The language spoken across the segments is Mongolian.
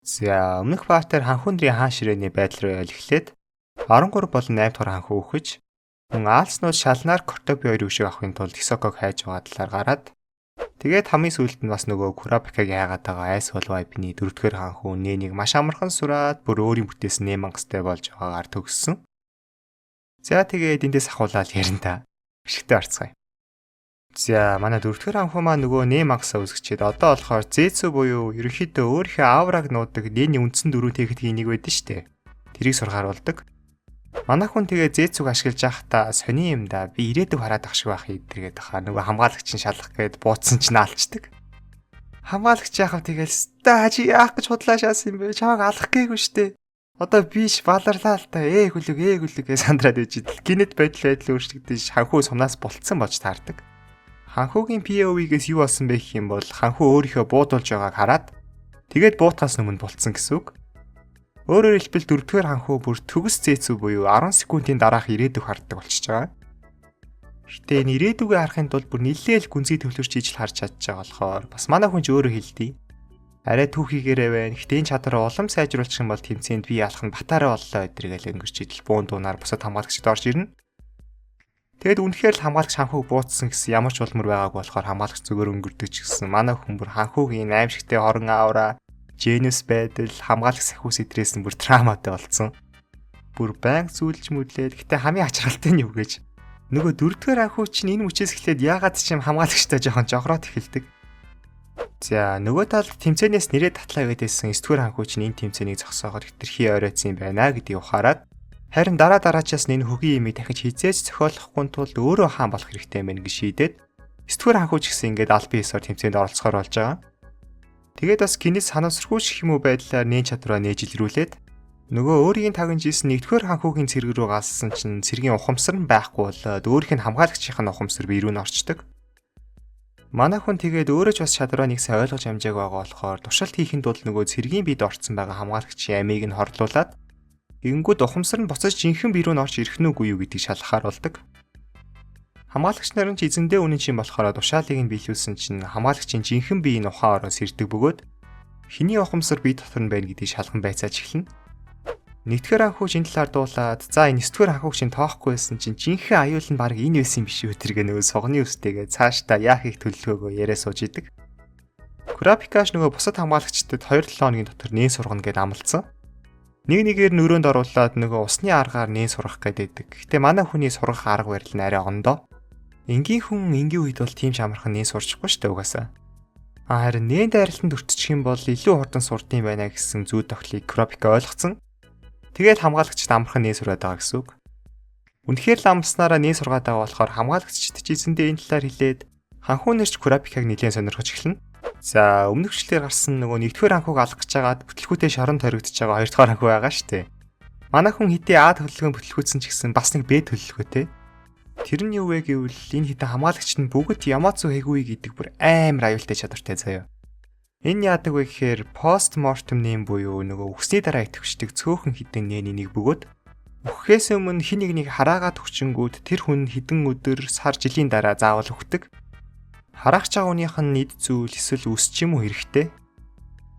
За өмнөх баатар ханхуундрын хаан ширээний байдал руу эхлээд 13 болон 8 дугаар ханхуу өгч мөн Аалснууд шалнаар Кортоби хоёр өшөө авахын тулд Хисоког хайж байгаа талаар гараад тэгээд хамгийн сүүлд нь бас нөгөө Курапикагийн хайгаад байгаа айс холвайпны 4-р ханхуу нээнийг маш амархан сураад бүр өөрийн бүтээс нэмангастай болж байгаагаар төгссөн. За тэгээд эндээс ахуулаад ярина та. Бишгтээ орцгоё. За манай 4-р ханхуу маань нөгөө нэмангасаа үсгчээд одоо болохоор Зэцүү буюу ерөнхийдөө өөрийнхөө аавраг нуудаг нээний үндсэн дөрвөн техникийн нэг байдаг штэ. Тэрийг сургаар болдог. Манай хүн тэгээ Зэцүүг ашиглаж байхдаа сони юм да. Би ирээдүг хараад ах шиг байх ийдэргээд хаа нөгөө хамгаалагч нь шалах гээд бууцсан чинь алчдаг. Хамгаалагч яахав тэгэл стажи яах гэж худлаа шаасан юм бэ? Чамайг алах гээгүй штэ. Одоо биш баларлаа л та гүлэг гэж сандраад иж идэл. Гинэт байдал өөрчлөгдөж ханхуу сумнаас болцсон болж таардаг. Ханхуугийн POV-гээс юу болсон бэ гэх юм бол ханхуу өөрийнхөө буудуулж байгааг хараад тэгээд буутахаас өмнө болцсон гэсэн үг. Өөрөөр хэлбэл 4-р ханхуу бүр төгс Зэцүү буюу 10 секундын дараах ирээдүг харддаг болчихж байгаа. Гэтэ энэ ирээдүгээ харахын тулд бүр нэлээл гүнзгий төвлөрч ижил харж чадж байгаа болохоор бас манай хүн ч өөрөө хэлдэг. Арай түүхийгээрээ байна. Гэтэ энэ чадвараа улам сайжруулах юм бол тэмцээнд би алах нь батаараа боллоо өдргээл өнгөрч идэл буун дуунаар бусад хамгаалагчд орж ирнэ. Тэгэд үнэхээр л хамгаалагч ханхууг бууцсан гэсэн ямар ч улмар байгааг болохоор хамгаалагч зүгээр өнгөрдөг ч гэсэн манай хүн бүр ханхуугийн аимшигтэй хорон аавра Женус байдал хамгаалагч сахиус идрээс нь бүр трауматай болсон. Бүр байнга зүйлж мүдлээд гэтээ хамгийн ачаалттай нь юу гэж нөгөө 4-р ханхуу чинь энэ мөчөөс эхлээд яагаад ч юм хамгаалагчтай жоохон жохроод эхэлдэг. За нөгөө талд тэмцээнээс нэрээ татлаа гэдээсэн 9-р ханхуу чинь энэ тэмцээнийг зогсооход хэтэрхий оройцсон юм байна гэдгийг ухаарад харин дараачаас энэ хөгийн имийг дахиж хизээж зохиолохгүй тулд өөрөө хаан болох хэрэгтэй мэн гэж шийдээд 9-р ханхуу ч гэсэн ингээд албан ёсоор тэмцээнд оролцохоор болж байгаа. Тэгээд бас гинэс санамсаргүй шиг юм уу байдлаар нээн чадвараа нээж илрүүлээд нөгөө өөрийн тагнаж исэн 1-р ханхуугийн цэрэг рүү галсан чинь цэргийн ухамсар нь байхгүй болоод өөрийнх нь хамгаалагчийн ухамсар бие рүү н орчдөг. Манай хүн тэгээд өөрөө ч бас чадвараа нэг сайн ойлгож амжааг байгаа болохоор туршилт хийхэд бол нөгөө цэргийн биед орцсон байгаа хамгаалагчийн амийг нь хорлуулад ингэнгүүт ухамсар нь буцаж жинхэнэ бие рүү н орж ирэх нүггүй юу гэдгийг шалгахаар болдог. Хамгаалагч нарын ч эзэндээ үнэн чинь болохоор тушаалыг нь биелүүлсэн чинь хамгаалагчийн жинхэнэ биеийн ухаан ороос ирдэг бөгөөд хиний ухамсар бие дотор нь байна гэдгийг шалган байцааж эхэлнэ. 1-р ханхуу чинь талаар дуулаад за энэ 9-р ханхууг чинь тоохгүй байсан чинь жинхэнэ аюул нь баг энэ байсан юм биш үү тэргээ нөгөө сугны үстэйгээ цаашдаа яах их төлөвлөгөөгөө яриа сууж идэг. Курапикаш нөгөө бусад хамгаалагчдад 2-7 хоногийн дотор нээн сургана гэд амлацсан. Нэгээр нөрөөнд оруулаад нөгөө усны аргаар нээн сурах гэдэг. Гэтэ манай хүний сурах арга барил нь арай ондоо. Энгийн хүн энгийн үед бол тийм ч амархан нээн сурчихгүй шүү дээ угаасаа. Харин нээн дайралтанд өртчих юм бол илүү хурдан сурдсан байна гэсэн зүй тогтлыг Курапика ойлгоцсон. Тэгээд хамгаалагчд амархан нээн сураад байгаа гэсэн үг. Үнэхээр л амлснараа нээн сургаад байгаа болохоор хамгаалагчд ч эзэндээ энэ талаар хэлээд ханхуу нэрч Курапикаг нэлээд сонирхож эхэлнэ. За өмнөгчлөлээр гарсан нөгөө 1-р ханхууг алах гэж байгаад бүтлгүүтээ шорон торигдож байгаа 2-р ханхуу байгаа шүү дээ. Манай хүн хэдий А төлөвлөгөө бүтлгүүцсэн ч гэсэн бас нэг Б төлөвлөгөөтэй. Тэр нь юу вэ гэвэл энэ хитэн хамгаалагчд нь бүгд Ямацу Хэгуи гэдэг бүр амар аюултай чадвартай заяа. Энэ яадаг вэ гэхээр постмортем нэм буюу нөгөө үхсний дараа итгэвчдэг цөөхөн хитэн нээний нэг бөгөөд үхэхээс өмнө хин нэг хараагаад хүчингүүд тэр хүн хідэн өдөр сар жилийн дараа заавал үхдэг. Хараах чагууных нь эд зүйл эсвэл үс ч юм уу хэрэгтэй.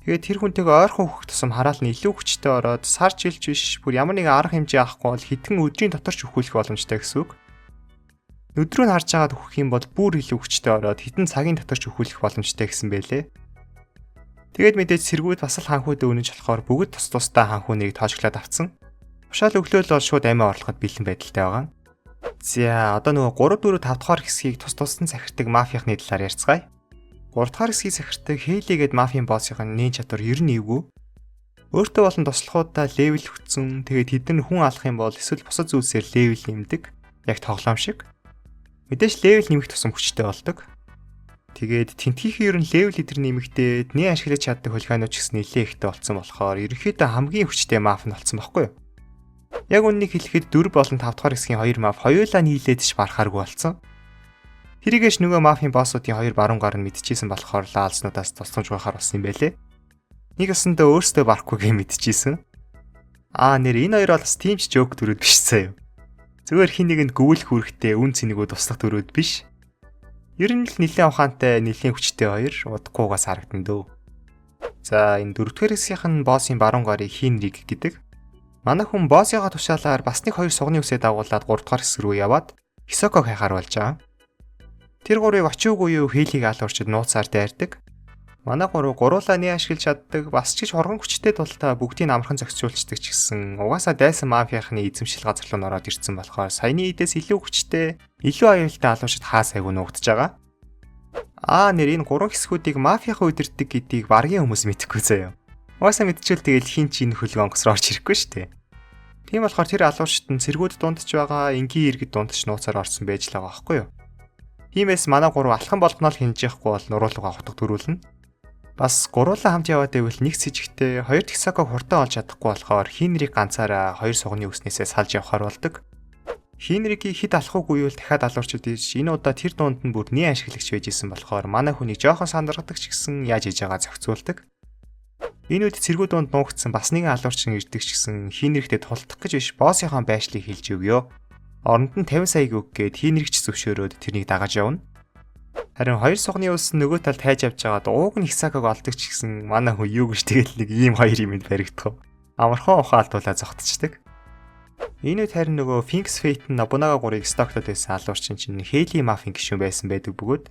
Тэгээд тэр хүнтэйгээ ойрхон үхэх тусам хараал нь илүү хүчтэй ороод сар жилч биш бүр ямар нэгэн арга хэмжээ авахгүй бол хитэн өдрийн дотор ч үхүүлэх боломжтой гэсэн үг. Өдрөө нь харж байгаад үхэх юм бол бүр илүү хүчтэй ороод хитэн цагийн дотор ч үхүүлэх боломжтой гэсэн байлээ. Тэгээд мэдээж сэргүүд бас л ханхуудад үнэж болохоор бүгд тус тусдаа ханхууныг тоожглоод авцсан. Ушаал өглөөл бол шууд амиа орлоход бэлэн байдалтай байгаа. За одоо нөгөө 3 4 5 дахь хэсгийг тус тусдан сахирдаг мафийнхны талаар ярьцгаая. 3 дахь хэсгийг сахирдаг Хейли гээд мафийн боссийн нээн чадвар ер нь эвгүй. Өөртөө болон туслахуудаа левел хүчсэн. Тэгээд хэдэн хүн алах юм бол эсвэл бусад зүйлсээр левел нэмдэг. Яг тоглоом шиг. Мэдээж левел нэмэх тусам хүчтэй болдог. Тэгээд тентгийнхээ ер нь левел эдэр нэмэгдээд нээ ашиглаж чаддаг хулгайнууд ч гэсэн нэлээ ихтэй болсон болохоор ерөнхийдөө хамгийн хүчтэй маф нь болсон байхгүй юу? Яг үннийг хэлэхэд 4 болон 5 дахь хэсгийн 2 маф хоёулаа нийлээд ч барахааргүй болсон. Тэрийгэш нөгөө мафийн боссуудын 2 баруун гар нь мэдчихсэн болохоор лаалснуудаас тусламж байхаар болсон юм байлээ. Нэг өсөндөө өөрсдөө барахгүй гэж мэдчихсэн. Нэр энэ хоёр бол бас тийм ч жоок төрөд биш заяа. Зүгээр хин нэгэнд гүйлэх үүрэгтэй үн цэнэгүүд туслах төрөд биш. Ер нь л нэлээд ухаантай, нэлээд хүчтэй хоёр удахгүйгаас харагдан дөө. За энэ дөрөвдүгээр хэсгийнх нь боссын баруун гарыг Хенрик гэдэг. Манай хүн боссыгаа тушаалаар бас нэг 2 сугны үсээ дагуулад 3 дугаар хэсэг рүү яваад Хисоког хайхаар болж байгаа. Тэр гурыг очивгүй юу Хэлийг алуурчид нууцаар дайрдаг. Манай гуруулаа нэг ашиглаж чаддаг, бас ч гэж хоргон хүчтэй тултаа бүгдийг амархан зохицуулцдаг ч гэсэн угаасаа дайсан мафияхны эзэмшил газар руу ороод ирсэн болохоор саяны идээс илүү хүчтэй, илүү аюултай алуурчид хаа сайгүй нуугдж байгаа. Энэ 3 хэсгүүдийг мафияхан удирддаг гэдгийг баргийн хүмүүс мэдэхгүй заяа. Угаасаа мэдчихвэл тэгэл хин ч энэ хөлгөө онгосроо орж ирэхгүй шүү дээ. Тийм болохоор тэр алуурчид нь цэргүүд дундч байгаа, энгийн иргэд дундч нууцаар орсон байж л байгаа байхгүй юу? Тиймээс манай 3 алхан болгоно л хинжихгүй бол нуруулга авах төрүүлнэ. Бас гуруулаа хамт яваад байвал нэг сэжигтэй 2 Хисоког хурдан олж чадахгүй болохоор Хенрик ганцаараа 2 сугны үснээсээ салж явахаар болдог. Хенрикийг хэд алахгүйгүй бол дахиад алуурчид ийж энэ удаа тэр дунд нь бүр нэг ашиглагч байж исэн болохоор манай хүнийг жоохон сандаргадаг ч гэсэн яаж хийж байгаа зохицуулдаг. Энэ үед цэргүүд дунд нуугдсан бас нэгэн алуурчин ирдэг ч гэсэн Хенриктэй тулдах гэж биш боссынхаа байшлыг хэлж өгөө. Оронд нь 50 саяг өг гээд Хенрикч зөвшөөрөөд тэрнийг дагаж явна. Харин 2 сугны ус нөгөө талд хайж авч байгаад ууг нь Хисоког олдог ч гэсэн манай хүн юу гэж тэгэл нэг ийм 2 юмд баригдах. Амархан ухаалтуулаа зогтчихдаг. Энэ үед харин нөгөө Finks Fate нь Нобунага 3-ыг стоктод байсан алуурчин чинь Хейли мафийн гишүүн байсан байдаг бөгөөд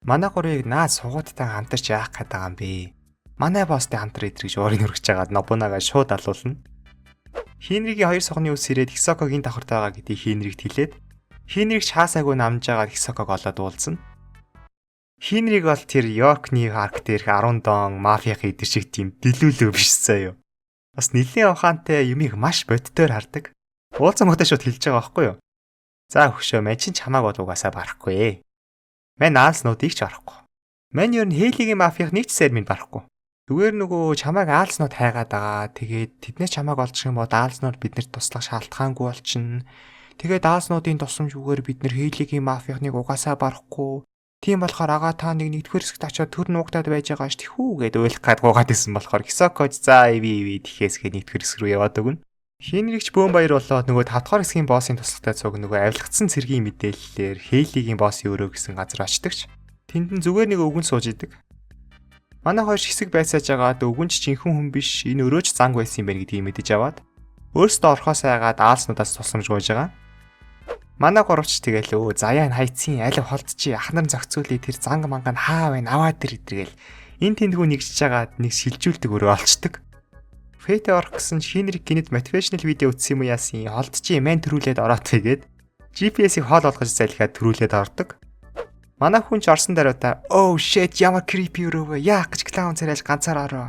манай 3-ыг наад сугуудтай хамтарч яах гээд байгаа юм бэ? Манай босстэй хамтар идрэж уурыг өргөж жагаад Нобунага шууд алуулна. Хенригийн 2 сугны ус ирээд Хисокогийн давхарт байгаа гэдгийг Хенригт хэлээд Хенриг ч хаасаагүй намж жагаад Хисоког олоод уулзна. Хенриг бол тэр Йоркны арк дээрх 10 дон мафияхын идэр шиг тийм дэлүүлөө биш заяа. Бас нэлийн ухаантай юмыг маш боддоор хардаг. Уулзсан мөгтөө шууд хэлж байгаа байхгүй юу? За хөшөө мэн чинь чамааг бол угаасаа барахгүй. Мэн аалснуудыг ч барахгүй. Мэн ер нь Хейлигийн мафиах нэг ч сэр минь барахгүй. Зүгээр нөгөө чамааг аалснууд хайгаад байгаа. Тэгээд тэднээс чамааг олчих юм бол аалснууд биднэрт туслах шаардлагагүй болчихно. Тэгээд аалснуудын тусламжгүйгээр бид нэр Хейлигийн мафиахныг угаасаа барахгүй. Тийм болохоор агаа та нэгдүгээр хэсэгт очиод төр нуугдаад байж байгаа ш тэхүү гэд уйлах гээд гуугаад исэн болохоор Хисокож за иви тэхээсгээ нэгдүгээр хэсэг рүү яваад өгнө. Хенригч бөөм баяр болоод нөгөө 5 дахь хэсгийн боссын туслагтай цуг нөгөө авилгацсан цэргийн мэдээллээр Хейлигийн боссын өрөө гэсэн газар очдогч. Тэнд нь зүгээр нэг өвгөн сууж идэг. Манай хоёр хэсэг байцааж байгаад өвгөн ч жинхэнэ хүн биш энэ өрөөч занг байсан юм байна гэдгийг мэдэж аваад өөрсдөө орхоос айгаад аалснуудаас тусламж гуйж байгаа. Манай гуравч тэгэл заяа хайцын алив холдчих ахнар зохицуулъя тэр занг манга хаа байна аваад тэр идэргээл энэ тэндгүү нэгжиж байгаад нэг шилжүүлдэг өрөө олцдог. Fate орох гэсэн Хенрик гинэд мотивашнл видео үзсэн юм яасан холдчих мэн төрүүлээд ороод тэгээд GPS-ийг хоол олгож залхиад төрүүлээд ордог. Манай хүн ч орсон даруйда oh shit ямар creepy өрөө яах гэж клаун царайлж ганцаар ороо.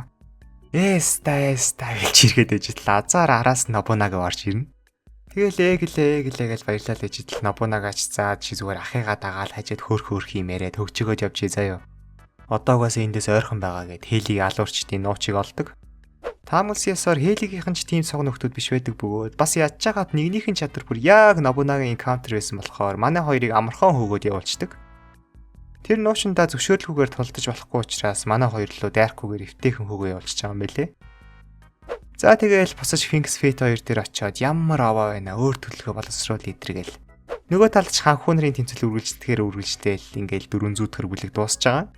Эста гэж иргэд ээжэл лазар араас Нобунага орж ирнэ. Тэгэл ээглээ гэж баярлал ээжэл Нобунагач заад чи зүгээр ахыгаа дагаал хажид хөөх юм яриад хөгжөөгөөд явчих заяа. Одоогоос эндээс ойрхон байгаа гэд Хейлиг алуурчдын нуучиг олдог. Таамалс ясаар Хейлигийнхэн ч тийм цог нөхдүүд биш байдаг бөгөөд бас ядж байгаад нэгнийхэн чадвар бүр яг Нобунагийн энкаунтер байсан болохоор манай хоёрыг амархан хөөгөөд явуулцдаг. Тэр нуушиндаа зөвшөөрлгүйгээр тулдаж болохгүй учраас манай хоёр лөө дайрхгүйгээр эвтэйхэн хөөгөө явуулчих байгаа юм байлээ. За тэгээл босож Finks Fate 2 дээр очиод ямар аваа байна өөр төлөвлөгөө боловсруул идэргээл. Нөгөө талд ч ханхуу нарын тэмцэл үргэлжлээл ингээл 400 төгрөг бүлэг дуусж байгаа.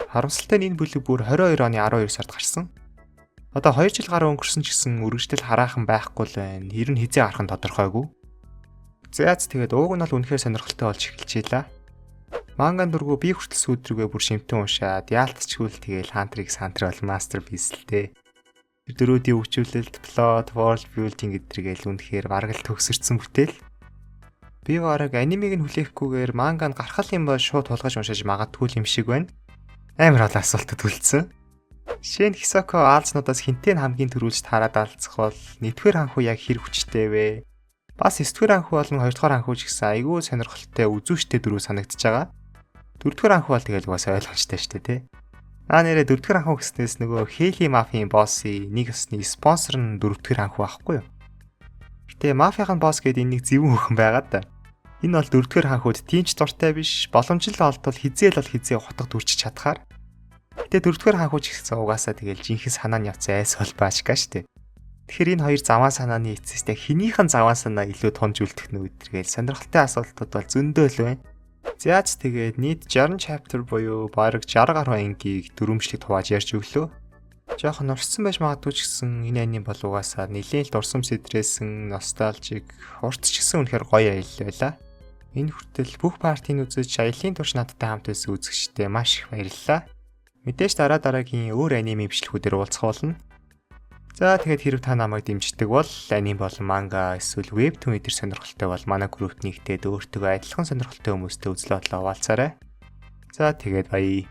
Харамсалтай нь энэ бүлэг бүр 22 оны 12 сард гарсан. Одоо 2 жил гаруй өнгөрсөн ч гэсэн үргэлжлэл хараахан байхгүй л байна. Ер нь хизээ гарах нь тодорхойгүй. Зяац тэгээд ууг нь бол үнэхээр сонирхолтой болж эхэлчихлээ. Манган дургу би хүртэл сүүдрүүгээ бүр шимтэн уншаад яалтчгүй тэгэл хантрыг сантр бол мастерпис л дээ. Тэр дөрүүдийн өвчүүлэлт, плот, world building гэдэргээл үнэхээр бараг л төгсөрсөн бүтээл. Би гараг анимыг нь хүлээхгүйгээр манган гарах юм бол шууд тулгаж уншиж магадгүй юм шиг байна. Амар олон асуултад үлдсэн. Жишээ нь Хисоко аалзнуудаас хинтээ хамгийн түрүүлж тараад алцах бол нэгдүгээр ханхуу яг хэр хүчтэй вэ? Бас 9-р ханхуу болон 2-р ханхуу ч гэсэн айгүй сонирхолтой үзүүштэй дөрөв санагдаж байгаа. 4-р ханхуу бол тэгэл угаасаа ойлгомжтой шүү дээ, тий. Нэрээ 4-р ханхуу гэснээс нөгөө Хейли мафийн боссын нэг ёсны спонсор нь 4-р ханхуу байхгүй юу? Гэтэ мафийн босс гэдэг энэ нэг зөвүүн хөхөн байгаад да. Энэ бол 4-р ханхууд тиймч дуртай биш, боломжтой олдвол хизээл хутга дүрч чадхаар. Гэтэ 4-р ханхуу ч гэсэн угаасаа тэгэл жинхэнэ санааны явцсан айс холбаашгаа шүү дээ. Тэгэхээр энэ хоёр заваа санааны эцэстэй хинийхэн заваа санаа илүү тунж үлдэх нь үдэргээл сонирхолтой асуултууд бол зөндөө л байна. Зяац тэгээд нийт 60 chapter буюу бараг 60 гаруй ангийг дөрвөмжлэг хувааж ярьж өглөө. Жохон урссан байж магадгүй ч гэсэн энэ аним бол угаасаа нэлээд дурсам сэтрээсэн, носталжик, урт ч гэсэн үнэхээр гоё аялал байла. Энэ хүртэл бүх партийн үзэж аялын турш надтай хамт байсан үзэгчдээ маш их баярлалаа. Мэдээж дараагийн өөр аниме бичлэгүүдээр уулзах болно. За тэгээд хэрв та намайг дэмждэг бол аним болон манга эсвэл вебтун эдэр сонирхолтой бол манай группт нэгтээд өөртөө адилхан сонирхолтой хүмүүстэй үзлээ бодлоо хуваалцаарай. За тэгээд баяа.